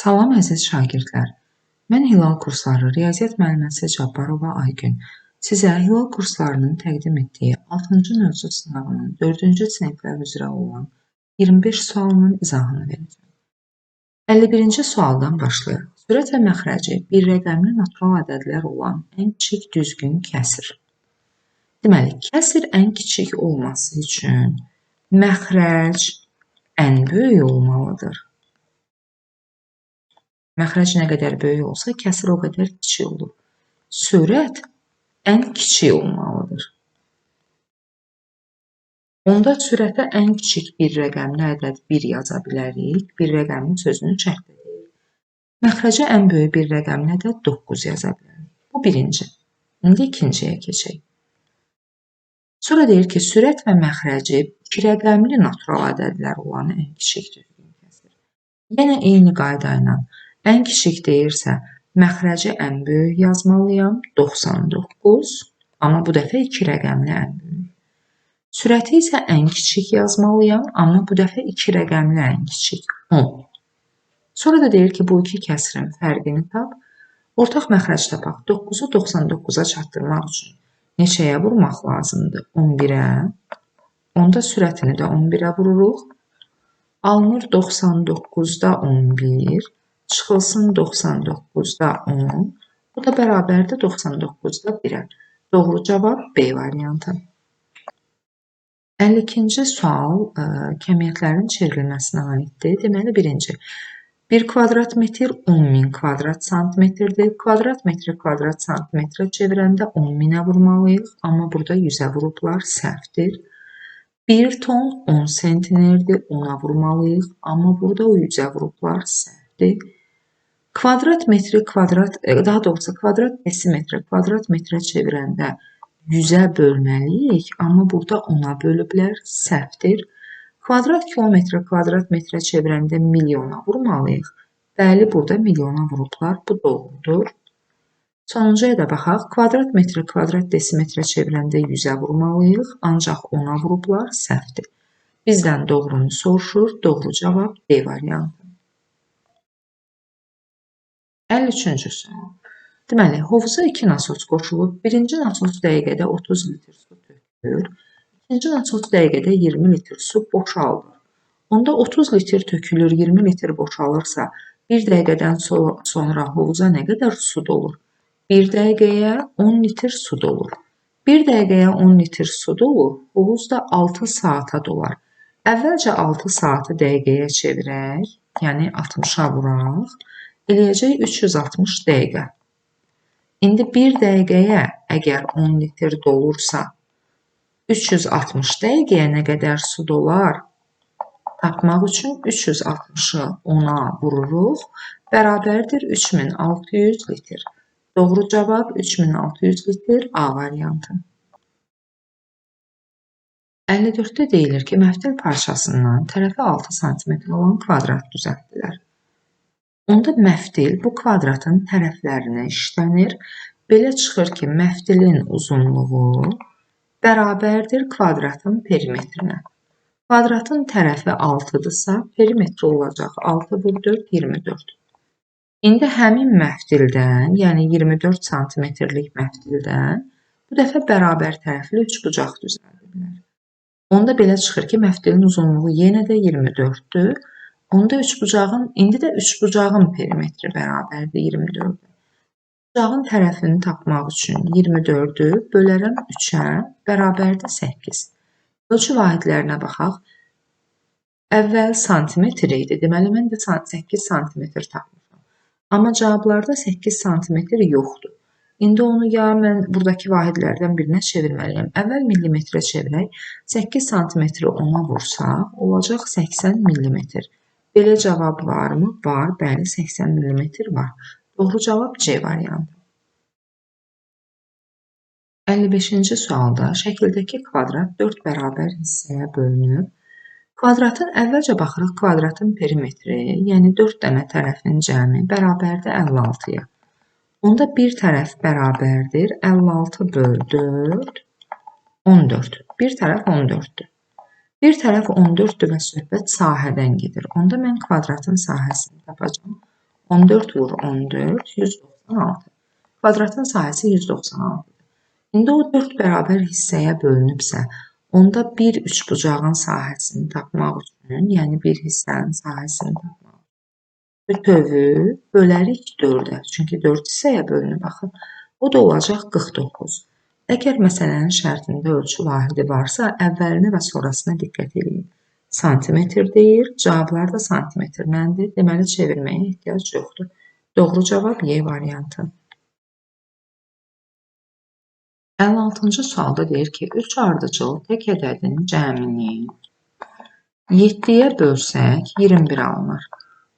Salam əziz şagirdlər. Mən Hilal kursları Riyaziyyat müəlliməsi Cabbarova Aygün sizə Hilal kurslarının təqdim etdiyi 6-cı mövzu sınavının 4-cü siniflər üzrə olan 25 sualının izahını verəcəm. 51-ci sualdan başlayaq. Sürət və məxrəci bir rəqəmli natural ədədlər olan ən kiçik düzgün kəsir. Deməli, kəsir ən kiçik olması üçün məxrəc ən böyük olmalıdır. Məxrəc nə qədər böyük olsa, kəsir o qədər kiçik olur. Sürət ən kiçik olmalıdır. Onda sürətə ən kiçik bir rəqəmli ədəd 1 yaza bilərik. Bir rəqəmin sözünü şərtlə deyirik. Məxrəcə ən böyük bir rəqəmli ədəd 9 yaza bilərik. Bu birinci. İndi ikinciyə keçək. Sonra deyir ki, sürət və məxrəci 2 rəqəmli natural ədədlər olan ən kiçik düzgün kəsir. Yenə eyni qayda ilə ən kiçik deyirsə, məxrəci ən böyük yazmalıyam, 99, amma bu dəfə 2 rəqəmli ən böyük. Sürəti isə ən kiçik yazmalıyam, amma bu dəfə 2 rəqəmli ən kiçik, 10. Sonra da deyir ki, bu iki kəsirin fərqini tap, ortaq məxrəc tapaq. 9-u 99-a çatdırmaq üçün neçəyə vurmaq lazımdır? 11-ə, onda sürətini də 11-ə vururuq. Alınır 99-da 11, çıxılsın 99-da 10, bu da bərabərdir 99-da 1-ə. Doğru cavab B variantı. 52-ci sual kəmiyyətlərin çevrilməsinə aiddir. Deməli, birinci, 1 kvadrat metr 10.000 kvadrat santimetrdir. Kvadrat metri kvadrat santimetrə çevirəndə 10.000-ə vurmalıyıq, amma burada 100-ə vurublar, səhvdir. 1 ton 10 sentinerdir, 10-a vurmalıyıq, amma burada 100-ə vurublar, səhvdir. Kvadrat metri kvadrat desimetri kvadrat metrə çevirəndə 100-ə bölməliyik, amma burada 10-a bölüblər, səhvdir. Kvadrat kilometri kvadrat metrə çevirəndə milyona vurmalıyıq. Bəli, burada milyona vurublar, bu doğrudur. Sonuncuya da baxaq. Kvadrat metri kvadrat desimetrə çevirəndə 100-ə vurmalıyıq, ancaq 10-a vurublar, səhvdir. Bizdən doğrunu soruşur, doğru cavab D variantı. 53-cü sual. Deməli, hovuza 2 nasot qoşulub, birinci nasot dəqiqədə 30 litr su tökülür, ikinci nasot dəqiqədə 20 litr su boşaldır. Onda 30 litr tökülür, 20 litr boşalırsa, bir dəqiqədən sonra hovuza nə qədər su dolur? 1 dəqiqəyə 10 litr su dolur. 1 dəqiqəyə 10 litr su dolur, hovuz da 6 saata dolar. Əvvəlcə 6 saatı dəqiqəyə çevirək, yəni 60-a vuraq. Eləyəcək 360 dəqiqə. İndi 1 dəqiqəyə əgər 10 litr dolursa, 360 dəqiqəyə nə qədər su dolar? Tapmaq üçün 360-ı 10-a vururuq, bərabərdir 3600 litr. Doğru cavab 3600 litr A variantı. 54-də deyilir ki, məftil parçasından tərəfi 6 sm olan kvadrat düzəltdilər. Onda məftil bu kvadratın tərəflərinə işlənir. Belə çıxır ki, məftilin uzunluğu bərabərdir kvadratın perimetrinə. Kvadratın tərəfi 6-dırsa, perimetri olacaq 6 vur 4, 24. İndi həmin məftildən, yəni 24 santimetrlik məftildən bu dəfə bərabər tərəfli üçbucaq düzəldilir. Onda belə çıxır ki, məftilin uzunluğu yenə də 24-dür. Onda indi də üçbucağın perimetri bərabərdir 24-də. Üçbucağın tərəfini tapmaq üçün 24-ü bölərəm 3-ə, bərabərdir 8. Ölçü vahidlərinə baxaq. Əvvəl santimetr idi. Deməli, mən də 8 santimetr tapmışam. Amma cavablarda 8 santimetr yoxdur. İndi onu ya mən buradakı vahidlərdən birinə çevirməliyəm. Əvvəl millimetrə çevirək. 8 santimetri 10-a vursaq, olacaq 80 millimetr. Belə cavab varmı? Var. Bəli, 80 mm var. Doğru cavab C variantı. 55-ci sualda şəkildəki kvadrat 4 bərabər hissəyə bölünüb. Kvadratın əvvəlcə baxırıq kvadratın perimetri, yəni 4 dənə tərəfin cəmi bərabərdir 56-ya. Onda bir tərəf bərabərdir 56 böl 4, 14. Bir tərəf 14-dür. Bir tərəf 14-dür və söhbət sahədən gedir. Onda mən kvadratın sahəsini tapacağım. 14 vur 14, 196. Kvadratın sahəsi 196. İndi o 4 bərabər hissəyə bölünübsə, onda bir üçbucağın sahəsini tapmaq üçün, yəni bir hissənin sahəsini tapmaq üçün bütövu bölərik 4-ə. Çünki 4 hissəyə bölünüb axı. O da olacaq 49. Əgər məsələnin şərtində ölçü vahidi varsa, əvvəlinə və sonrasına diqqət edin. Santimetr deyir, cavablar da santimetrləndir. Deməli, çevirməyə ehtiyac yoxdur. Doğru cavab Y variantı. 56-cı sualda deyir ki, 3 ardıcıl tək ədədin cəmini 7-yə bölsək 21 alınır.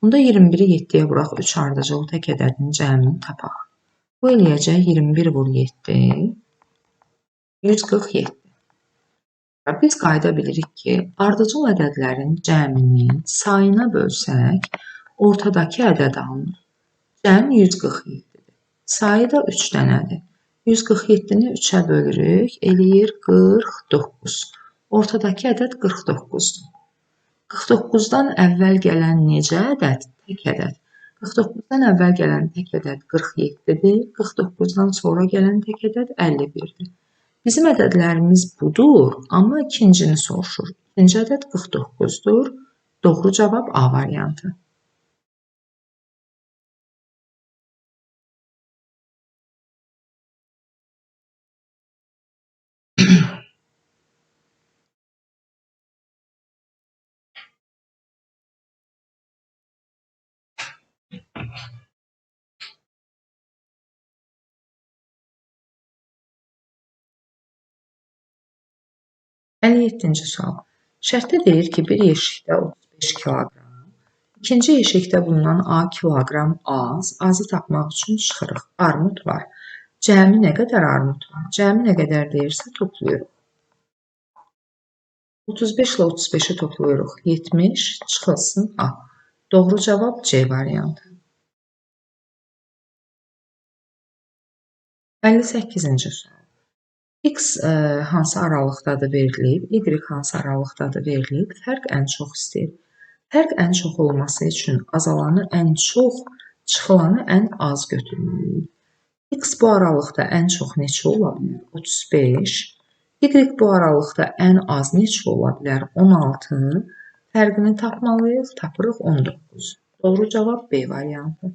Bunda 21-i 7-yə vuraq, 3 ardıcıl tək ədədin cəmini tapaq. Bu eləyəcək 21 vur 7, 147. Biz qayda bilirik ki, ardıcıl ədədlərin cəmini sayına bölsək, ortadakı ədəd alınır. Cəm 147-dir. Sayı da 3 dənədir. 147-ni 3-ə bölürük, eləyir 49. Ortadakı ədəd 49-dur. 49-dan əvvəl gələn necə ədəd? Tək ədəd. 49-dan əvvəl gələn tək ədəd 47-dir. 49-dan sonra gələn tək ədəd 51-dir. Bizim ədədlərimiz budur, amma ikincini soruşur. İkinci ədəd 49-dur. Doğru cavab A variantı. Əlli 7-ci sual. Şərtdə deyir ki, bir yeşikdə 35 kiloqram, ikinci yeşikdə bulunan A kiloqram azı tapmaq üçün çıxırıq. Armud var. Cəmi nə qədər armud var? Cəmi nə qədər deyirsə toplayırıq. 35 ilə 35-i toplayırıq. 70 çıxılsın A. Doğru cavab C variantı. 58-ci sual. X hansı aralıqdadır verilib, Y hansı aralıqdadır verilib, fərq ən çox istəyir. Fərq ən çox olması üçün azalanı ən çox, çıxılanı ən az götürməliyik. X bu aralıqda ən çox neçə ola bilər? 35. Y bu aralıqda ən az neçə ola bilər? 16. Fərqini tapmalıyıq, tapırıq 19. Doğru cavab B variantı.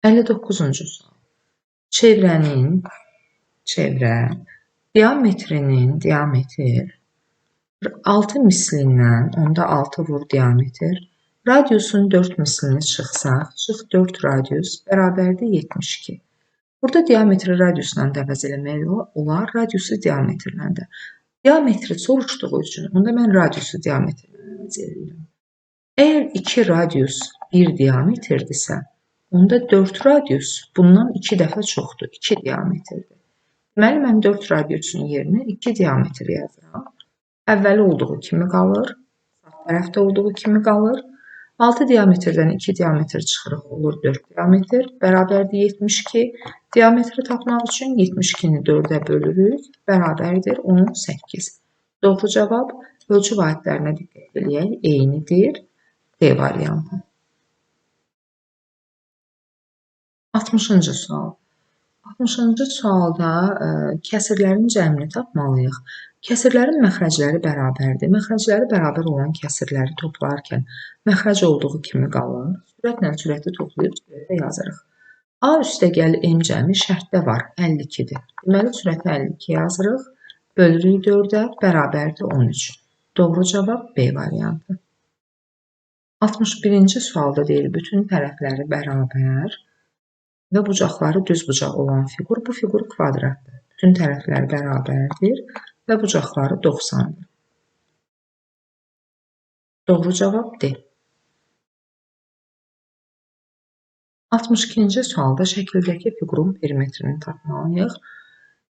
59-cu sual. Çevrə, diametr 6 mislindən, onda 6 vur diametr, radiusun 4 mislini çıxsaq, çıx 4 radius bərabərdir 72. Burada diametri radiusla əvəz eləmək olar, radiusu diametrlə də. Diametri soruşduğu üçün, onda mən radiusu diametrlə əvəz edirəm. Əgər 2 radius 1 diametrdirsə, onda 4 radius bundan 2 dəfə çoxdur, 2 diametrdir. Deməli, mən 4 radiusun yerinə 2 diametr yazıram. Əvvəli olduğu kimi qalır, sağ tərəfdə olduğu kimi qalır. 6 diametrdən 2 diametr çıxırıq, olur 4 diametr, bərabərdir 72. Diametri tapmaq üçün 72-ni 4-ə bölürük, bərabərdir 18. Doğru cavab ölçü vahidlərinə diqqət edək, eynidir, D variantı. 60-cı sual. 60-cı sualda kəsirlərin cəmini tapmalıyıq. Kəsirlərin məxrəcləri bərabərdir. Məxrəcləri bərabər olan kəsirləri toplarkən məxrəc olduğu kimi qalır. Sürətlə sürəti toplayıb sürətə yazırıq. A üstəgəl M cəmi şərtdə var, 52-dir. Deməli, sürəti 52 yazırıq, bölürük 4-ə, bərabərdir 13. Doğru cavab B variantı. 61-ci sualda deyil, bütün tərəfləri bərabər və bucaqları düz bucaq olan fiqur, bu fiqur kvadratdır. Bütün tərəfləri bərabərdir və bucaqları 90-dır. Doğru cavab D. 62-ci sualda şəkildəki fiqurun perimetrini tapmalıyıq.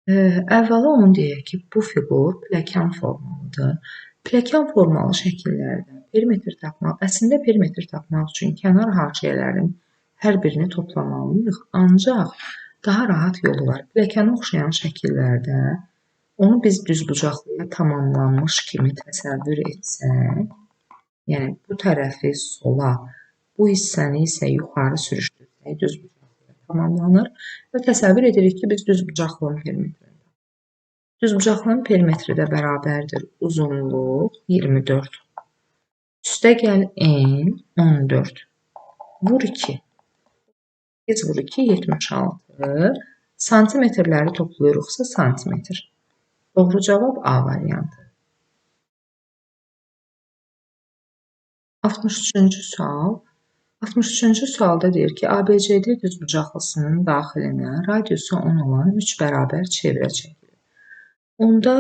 Əvvəla onu deyək ki, bu fiqur pləkan formalıdır. Pləkan formalı şəkillərdə perimetr tapmaq, əslində perimetr tapmaq üçün kənar haşiyələrin hər birini toplamalıyıq. Ancaq daha rahat yolu var. Pləkana oxşayan şəkillərdə onu biz düzbucaqlıya tamamlanmış kimi təsəvvür etsək, Yəni bu tərəfi sola, bu hissəni isə yuxarı sürüşdürsək düzbucaqlı tamamlanır və təsəvvür edirik ki, biz düzbucaqlının perimetrini. Düzbucaqlının perimetri də bərabərdir uzunluq 24. Üstəgəl n 14. Vur 2. Biz vur 2 76. Santimetrləri toplayırıqsa santimetr. Doğru cavab A variantı. 63-cü sual. 63-cü sualda deyir ki, ABCD düzbucaqlısının daxilinə radiusu 10 olan 3 bərabər çevrə çəkilir. Onda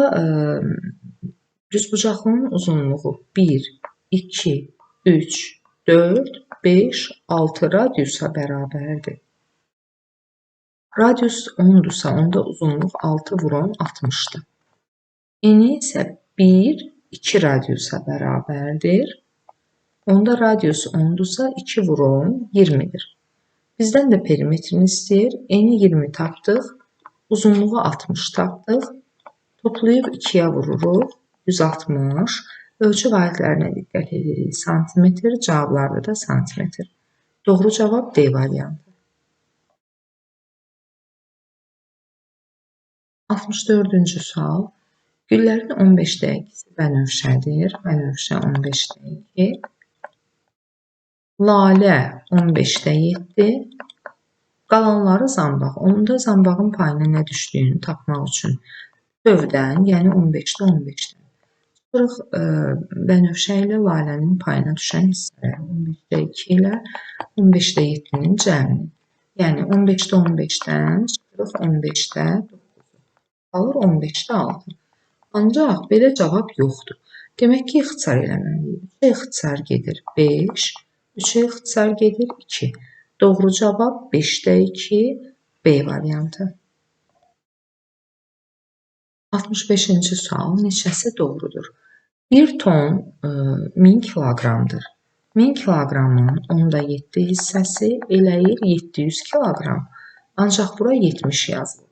düzbucaqlının uzunluğu 1, 2, 3, 4, 5, 6 radiusa bərabərdir. Radius 10'dursa, onda uzunluq 6 vuran 60'dır. Eni isə 1, 2 radiusa bərabərdir. Onda radius 10'dursa 2 vuran 20'dir. Bizdən də perimetrini istəyir. Eni 20 tapdıq. Uzunluğu 60 tapdıq. Toplayıb 2'yə vururuq. 160. Ölçü vahidlərinə diqqət edirik. Santimetr, cavablarda da santimetr. Doğru cavab D variantı. 64-cü sual. Güllərin 15'də 2'si bənövşədir. Bənövşə 15'də 2. Lalə 15'də 7. Qalanları zambaq. Onda zambağın payına nə düşdüyünü tapmaq üçün tövdən, yəni 15'də 15'dən. Çıxırıq bənövşə ilə lalənin payına düşən hissələr. 15'də 2 ilə 15'də 7'nin cəmini. Yəni 15'də 15'dən çıxırıq 15'də 9. Qalır 15'də 6. Ancaq belə cavab yoxdur. Demək ki, ixtisar eləməliyik. 3'ə ixtisar gedir 5, 3'ə ixtisar gedir 2. Doğru cavab 5'də 2, B variantı. 65-ci sual neçəsi doğrudur? 1 ton 1000 kilogramdır. 1000 kilogramın 10'da 7 hissəsi eləyir 700 kilogram. Ancaq bura 70 yazılır.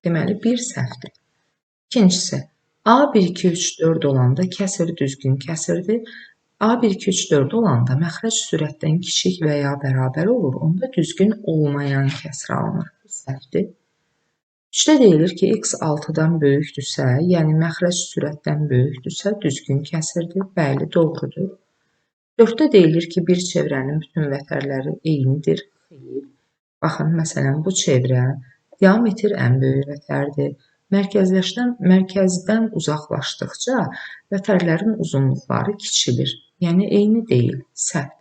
Deməli, 1 səhvdir. İkincisi, A1, 2, 3, 4 olanda kəsir düzgün kəsirdir. A1, 2, 3, 4 olanda məxrəc sürətdən kiçik və ya bərabər olur. Onda düzgün olmayan kəsir alınır. Bu səhvdir. 3'də deyilir ki, x 6'dan böyükdürsə, yəni məxrəc sürətdən böyükdürsə, düzgün kəsirdir. Bəli, doğrudur. 4'də deyilir ki, bir çevrənin bütün vətərləri eynidir. Xeyr. Baxın, məsələn, bu çevrə diametr ən böyük vətərdir. Mərkəzdən uzaqlaşdıqca vətərlərin uzunluqları kiçilir. Yəni, eyni deyil, səhvdir.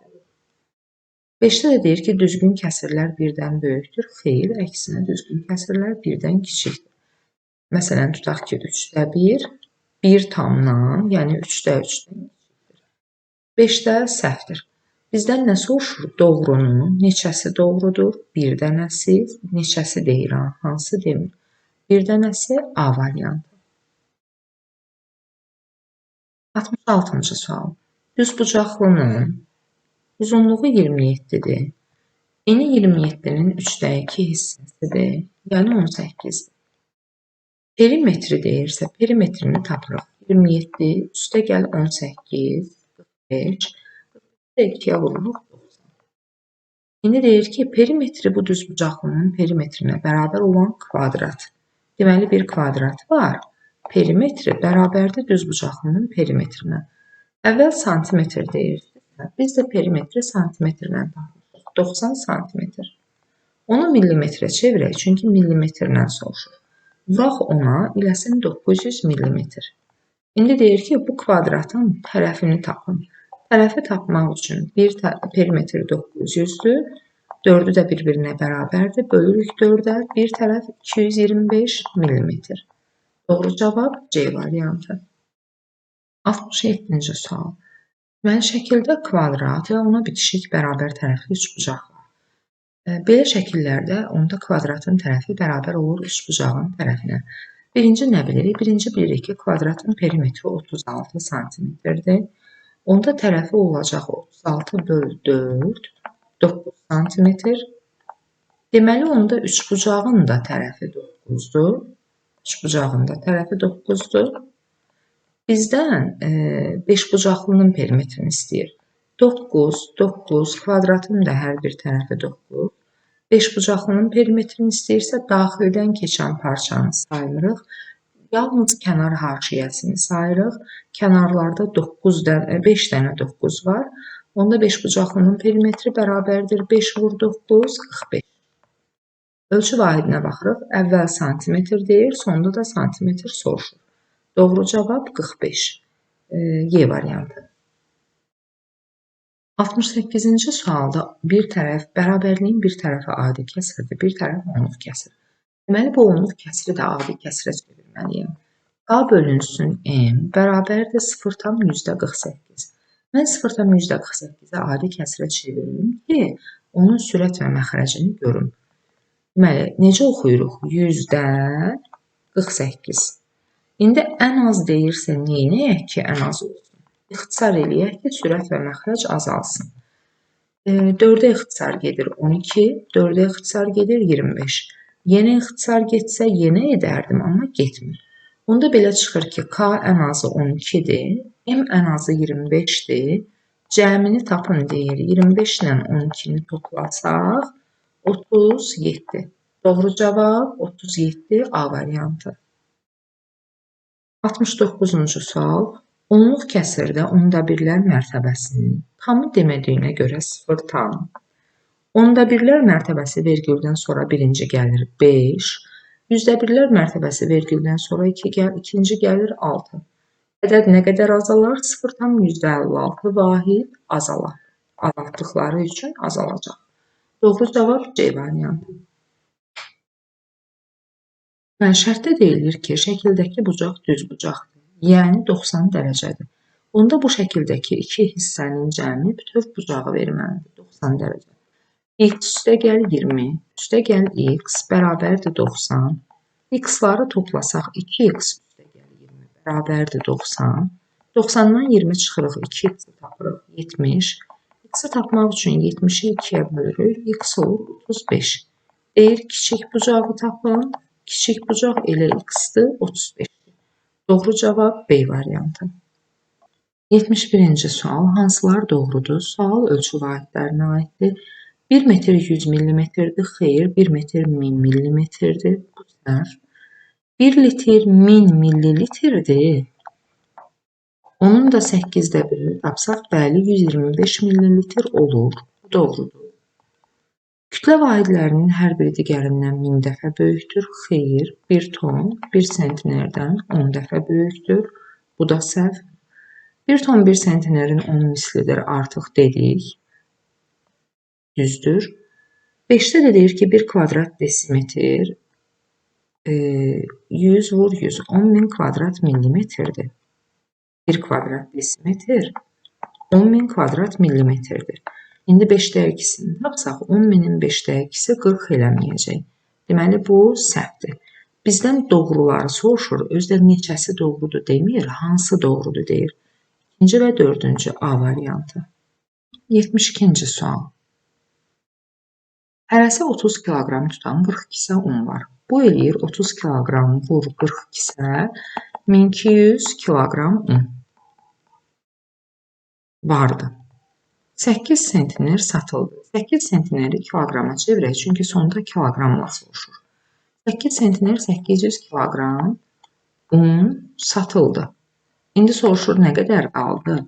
5'də də deyir ki, düzgün kəsirlər birdən böyükdür. Xeyr, əksinə düzgün kəsirlər birdən kiçikdir. Məsələn, tutaq ki, 3'də 1, 1 tamdan, yəni 3'də 3'dən kiçikdir. 5'də səhvdir. Bizdən nə soruşur? Doğrunun neçəsi doğrudur? Bir dənəsi, neçəsi deyil, hansı demir. Bir dənəsi A variantı. 66-cı sual. Düzbucaqlının uzunluğu 27'dir. Eni 27'nin 3'də 2 hissəsidir, yəni 18'dir. Perimetri deyirsə, perimetrini tapırıq. 27, üstə gəl 18, 45, 2'yə vururuq 90. İndi deyir ki, perimetri bu düzbucaqlının perimetrinə bərabər olan kvadrat. Deməli, bir kvadrat var. Perimetri bərabərdir düzbucaqlının perimetrinə. Əvvəl santimetr deyirsə, biz də perimetri santimetrlə tapmışıq. 90 santimetr. Onu millimetrə çevirək, çünki millimetrlə soruşur. Vuraq ona, eləsin 900 millimetr. İndi deyir ki, bu kvadratın tərəfini tapın. Tərəfi tapmaq üçün bir perimetr 900'dür. 4'ü də bir-birinə bərabərdir. Bölürük 4'ə. Bir tərəf 225 millimetr. Doğru cavab C variantı. 67-ci sual. Deməli, şəkildə kvadrat və ona bitişik bərabər tərəfli üçbucaq var. Belə şəkillərdə onda kvadratın tərəfi bərabər olur üçbucağın tərəfinə. Birinci nə bilirik? Birinci bilirik ki, kvadratın perimetri 36 santimetrdir. Onda tərəfi olacaq 36 bölü 4, 9 santimetr. Deməli, onda üçbucağın da tərəfi 9'dur. Üçbucağın da tərəfi 9'dur. Bizdən 5-bucaqlının perimetrini istəyir. 9 kvadratın da hər bir tərəfi 9. 5-bucaqlının perimetrini istəyirsə, daxildən keçən parçanı saymırıq. Yalnız kənar haşiyəsini sayırıq. Kənarlarda 5 dənə 9 var. Onda 5-bucaqlının perimetri bərabərdir 5 vur 9, 45. Ölçü vahidinə baxırıq. Əvvəl santimetr deyir, sonda da santimetr soruşur. Doğru cavab 45. Y variantı. 68-ci sualda bir tərəf bərabərliyin bir tərəfi adi kəsrdir, bir tərəf onluq kəsir. Deməli, bu onluq kəsiri də adi kəsirə çevirməliyəm. A bölünsün M bərabərdir 0,48. Mən 0,48-i adi kəsirə çevirim ki, onun sürət və məxrəcini görüm. Deməli, necə oxuyuruq? 100-dən 48. İndi ən az deyirsə, neynəyək ki, ən az olsun? İxtisar eləyək ki, sürət və məxrəc azalsın. 4-ə ixtisar gedir 12, 4-ə ixtisar gedir 25. Yenə ixtisar getsə, yenə edərdim, amma getmir. Onda belə çıxır ki, K ən azı 12-dir, M ən azı 25-dir. Cəmini tapın deyir, 25 ilə 12-ni toplasaq, 37. Doğru cavab 37 A variantı. 69-cu sual. Onluq kəsirdə onda birlər mərtəbəsinin tamı demədiyinə görə 0 tam. Onda birlər mərtəbəsi vergüldən sonra birinci gəlir 5. Yüzdə birlər mərtəbəsi vergüldən sonra ikinci gəlir 6. Ədəd nə qədər azalar? 0,56 vahid azalar. Azaltdıqları üçün azalacaq. Doğru cavab C variantı. Şərtdə deyilir ki, şəkildəki bucaq düz bucaqdır. Yəni 90 dərəcədir. Onda bu şəkildəki iki hissənin cəmi bütöv bucağı verməlidir. 90 dərəcə. X üstə gəl 20, üstə gəl X bərabərdir 90. X-ları toplasaq 2X üstə gəl 20 bərabərdir 90. 90-dan 20 çıxırıq, 2X-i tapırıq 70. X-i tapmaq üçün 70-i 2-yə bölürük, X olur 35. Deyir, kiçik bucağı tapın. Kiçik bucaq elə X-dir, 35. Doğru cavab B variantı. 71-ci sual. Hansılar doğrudur? Sual ölçü vahidlərinə aiddir. 1 metr 100 mm-dir. Xeyr, 1 metr 1000 mm-dir. Bu səhv. 1 litr 1000 millilitrdir. Onun da 8-də 1-ni tapsaq, bəli, 125 millilitr olur. Bu doğrudur. Kütlə vahidlərinin hər biri digərindən 1000 dəfə böyükdür. Xeyr, 1 ton 1 sentinerdən 10 dəfə böyükdür. Bu da səhv. 1 ton 1 sentinerin 10 mislidir, artıq dedik. Düzdür. 5-də də deyir ki, 1 kvadrat desimetr 100 vur 100, 10.000 kvadrat millimetrdir. 1 kvadrat desimetr 10.000 kvadrat millimetrdir. İndi 5-də 2-sini tapsaq, 10.000-in 5-də 2-si 40 eləməyəcək. Deməli, bu səhvdir. Bizdən doğruları soruşur, özdə neçəsi doğrudur demir, hansı doğrudur deyir. 2-ci və 4-cü A variantı. 72-ci sual. Hərəsi 30 kiloqram tutan 42-sə un var. Bu eləyir 30 kiloqram vur 42-sə 1200 kiloqram un vardı. 8 sentiner satıldı. 8 sentineri kiloqrama çevirək, çünki sonda kiloqramla soruşur. 8 sentiner 800 kiloqram un satıldı. İndi soruşur nə qədər qaldı?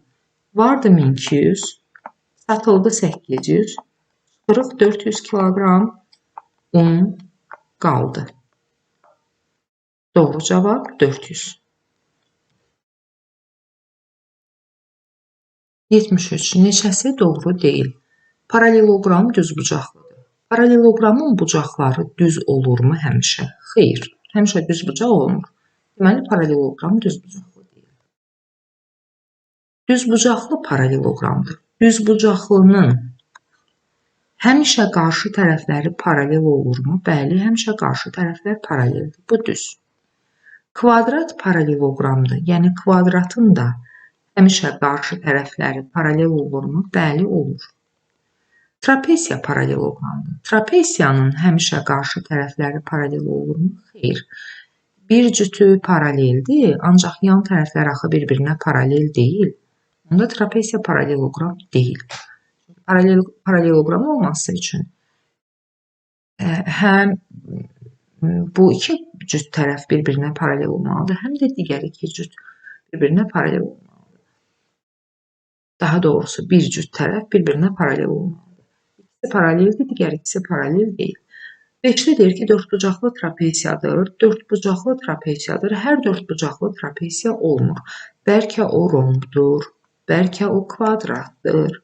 Vardı 1200, satıldı 800, çıxırıq 400 kiloqram un qaldı. Doğru cavab 400. 73. Neçəsi doğru deyil? Paraleloqram düzbucaqlıdır. Paraleloqramın bucaqları düz olurmu həmişə? Xeyr, həmişə düz bucaq olmur. Deməli, paraleloqram düzbucaqlı deyil. Düzbucaqlı paraleloqramdır. Düzbucaqlının həmişə qarşı tərəfləri paralel olurmu? Bəli, həmişə qarşı tərəflər paraleldir. Bu düz. Kvadrat paraleloqramdır. Yəni, kvadratın da həmişə qarşı tərəfləri paralel olurmu? Bəli, olur. Trapesiya paraleloqramdır. Trapesiyanın həmişə qarşı tərəfləri paralel olurmu? Xeyr. bir cütü paraleldir, ancaq yan tərəflər axı bir-birinə paralel deyil. Onda trapesiya paraleloqram deyil. Paraleloqram olması üçün həm bu iki cüt tərəf bir-birinə paralel olmalıdır, həm də digər iki cüt bir-birinə paralel olmalıdır. Daha doğrusu bir cüt tərəf bir-birinə paralel olmalıdır. İkisi paraleldir, digər ikisi paralel deyil. 5-də deyir ki, dördbucaqlı trapesiyadır. Dördbucaqlı trapesiyadır. Hər dördbucaqlı trapesiya olmur. Bəlkə o rombdur, bəlkə o kvadratdır,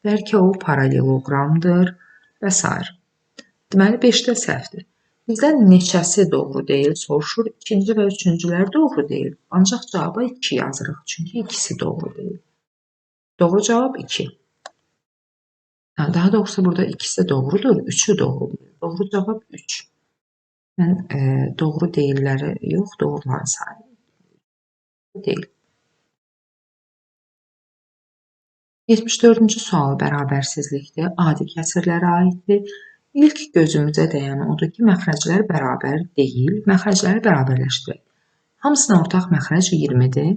bəlkə o paraleloqramdır və s. Deməli, 5-də səhvdir. Bizdən neçəsi doğru deyil soruşur. İkinci və üçüncülər doğru deyil. Ancaq cavaba 2 yazırıq. Çünki ikisi doğru deyil. Doğru cavab 2. Daha doğrusu burada ikisi doğrudur, üçü doğru deyil. Doğru cavab 3. Mən doğru deyilləri yox, doğruları sayıram. Deyil. 74-cü sual bərabərsizlikdir. Adi kəsirlərə aiddir. İlk gözümüzə dəyən odur ki, məxrəclər bərabər deyil. Məxrəcləri bərabərləşdirək. Hamısına ortaq məxrəc 20-dir.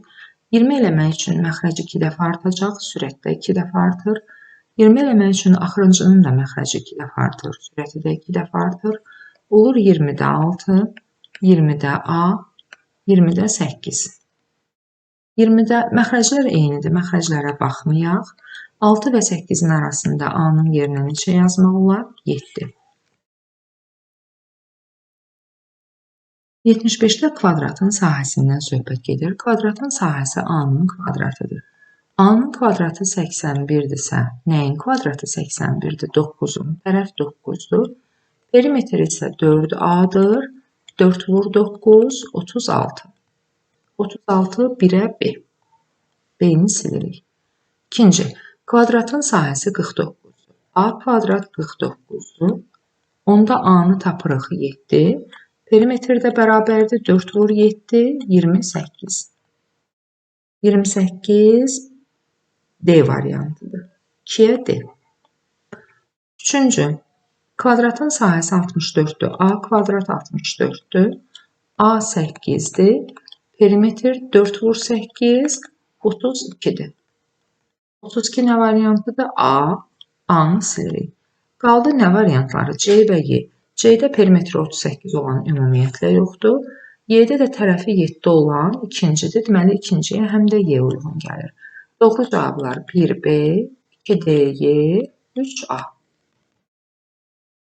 20 eləmək üçün məxrəc 2 dəfə artacaq, sürət də 2 dəfə artır. 20 eləmək üçün axırıncının da məxrəci 2 dəfə artır, sürəti də 2 dəfə artır. Olur 20-də 6, 20-də A, 20-də 8. 20-də məxrəclər eynidir, məxrəclərə baxmayaq. 6 və 8-in arasında A-nın yerinə neçə yazmaq olar? 7. 75-də kvadratın sahəsindən söhbət gedir. Kvadratın sahəsi A-nın kvadratıdır. A-nın kvadratı 81-dirsə, nəyin kvadratı 81-dir? 9-un. Tərəf 9-dur. Perimetr isə 4A-dır. 4 vur 9, 36. 36 1-ə B. B-ni silirik. İkinci, kvadratın sahəsi 49-dur. A kvadrat 49-dur. Onda A-nı tapırıq 7. Perimetr də bərabərdir. 4 vur 7, 28. 28 D variantıdır. 2-yə D. Üçüncü, kvadratın sahəsi 64-dür. A kvadrat 64-dür. A 8-dir. Perimetr 4 vur 8, 32-dir. 32 nə variantıdır? A. A-nı silirik. Qaldı nə variantları? C və Y. C-də perimetri 38 olan ümumiyyətlə yoxdur. Y-də də tərəfi 7 olan ikincidir. Deməli, ikinciyə həm də Y uyğun gəlir. Doğru cavablar 1B, 2DY, 3A.